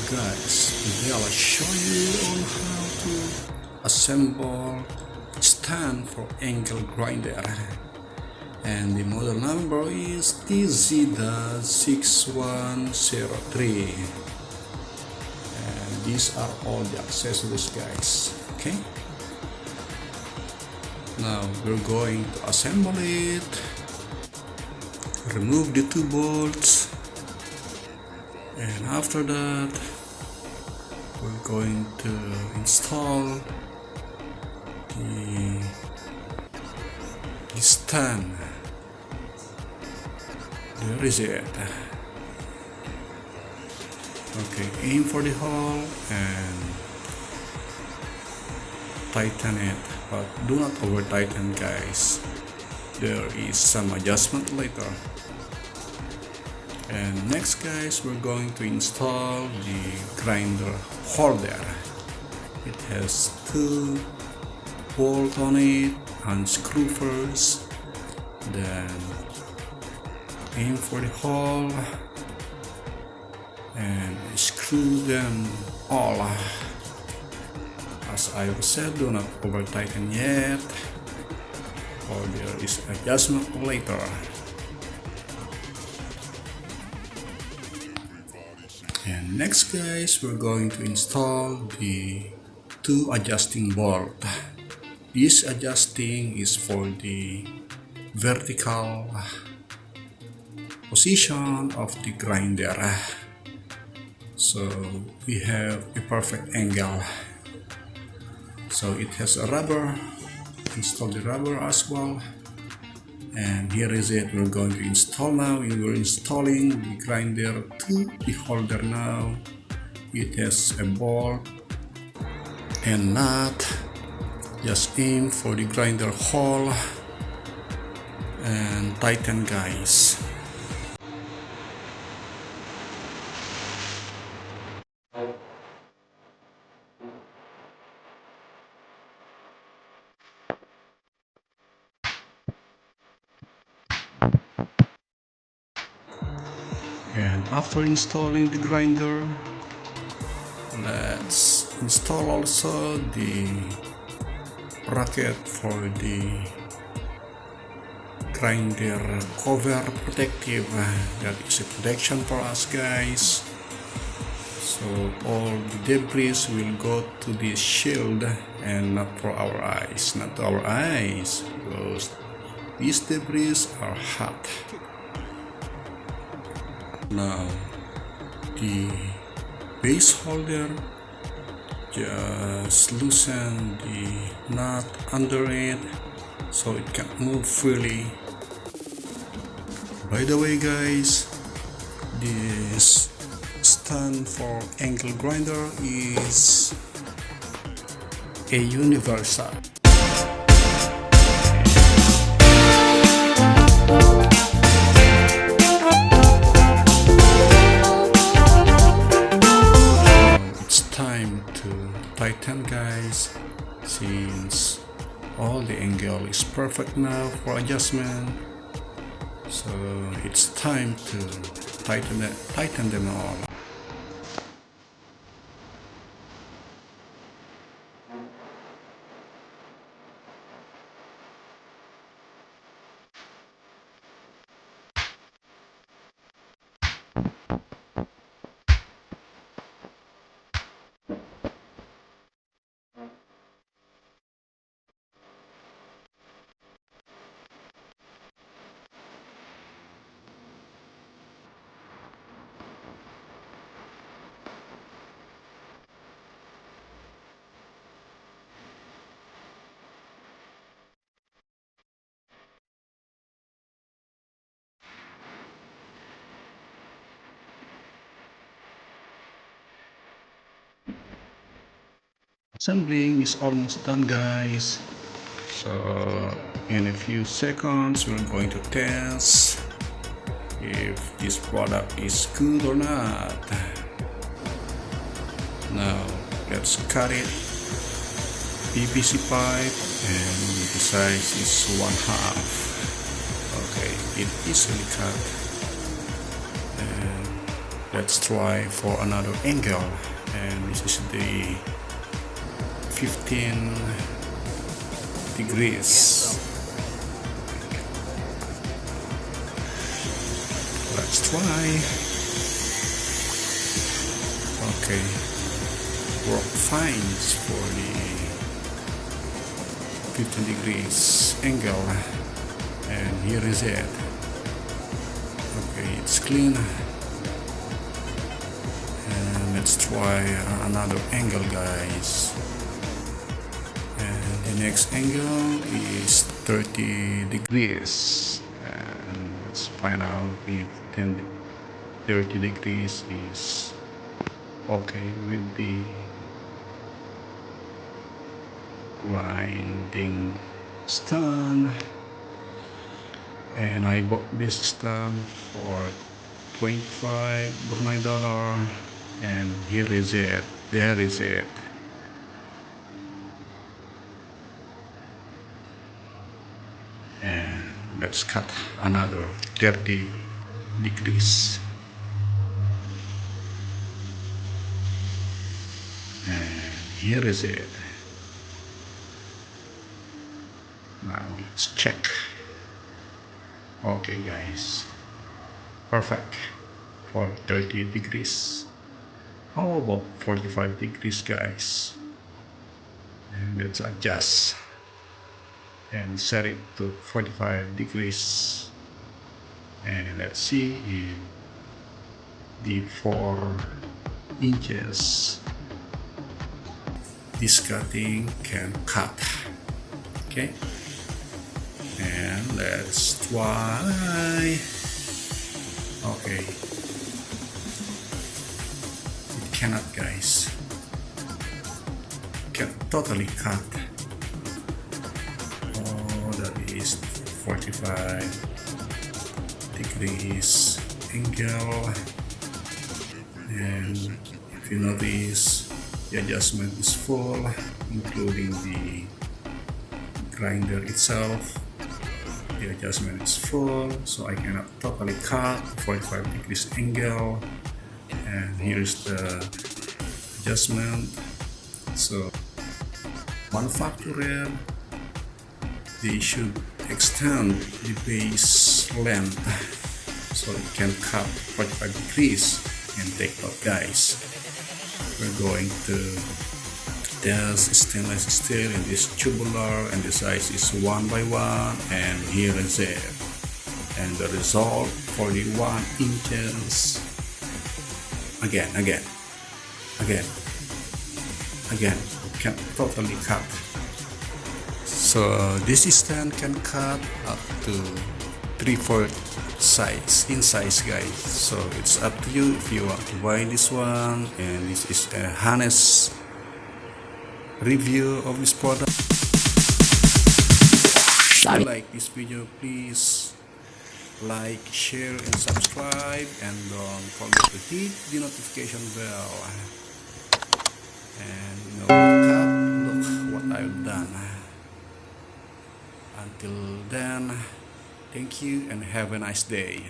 Guys, today I'll show you on how to assemble stand for angle grinder, and the model number is TZ-6103, and these are all the accessories, guys. Okay, now we're going to assemble it. Remove the 2 bolts, and after that we're going to install the stand. There is it. Okay, aim for the hole and tighten it, but do not over tighten, guys. There is some adjustment later. And next, guys, we're going to install the grinder holder. It has 2 bolts on it. Unscrew first, then aim for the hole and screw them all. As I said, do not over tighten yet, or there is adjustment later. And next, guys, we're going to install the 2 adjusting bolt. This adjusting is for the vertical position of the grinder, so we have a perfect angle. So it has a rubber. Install the rubber as well. And here is it. We're going to install now. We're installing the grinder to the holder now. It has a bolt and nut. Just aim for the grinder hole and tighten, guys. And after installing the grinder, let's install also the bracket for the grinder cover protective. That is a protection for us, guys, so all the debris will go to the shield and not for our eyes, because these debris are hot. Now the base holder, just loosen the nut under it so it can move freely. By the way, guys, this stand for angle grinder is a universal. Tighten, guys, since all the angle is perfect now for adjustment, so it's time to tighten them all. Assembling is almost done, guys, so in a few seconds we're going to test if this product is good or not. Now let's cut it. PVC pipe, and the size is 1/2. Okay, it easily cut. And Let's try for another angle, and this is the 15 degrees. Let's try. Okay, work fine for the 15 degrees angle, and here is it. Okay, it's clean. And let's try another angle, guys. And the next angle is 30 degrees, and let's find out if 30 degrees is okay with the grinding stand. And I bought this stand for $25, and here is it. There is it. And let's cut another 30 degrees. And here is it. Now let's check. Okay, guys, perfect for 30 degrees. How about 45 degrees, guys? And let's adjust and set it to 45 degrees, and let's see if the 4 inches this cutting can cut. Okay, and let's try. Okay, it cannot, guys. Can totally cut. Oh, that is 45 degrees angle. And if you notice, the adjustment is full, including the grinder itself. The adjustment is full, so I cannot totally cut 45 degrees angle. And here's the adjustment. So manufacturer, they should extend the base length so it can cut 45 degrees. And take note, guys, we're going to test stainless steel in this tubular, and the size is 1x1, and here is it. And the result for the 1 inches. Again, can totally cut. So this stand can cut up to 3/4 size in size, guys. So it's up to you if you want to buy this one. And this is a honest review of this product. If you like this video, please like, share, and subscribe, and don't forget to hit the notification bell. And look what I've done. Until then, thank you and have a nice day.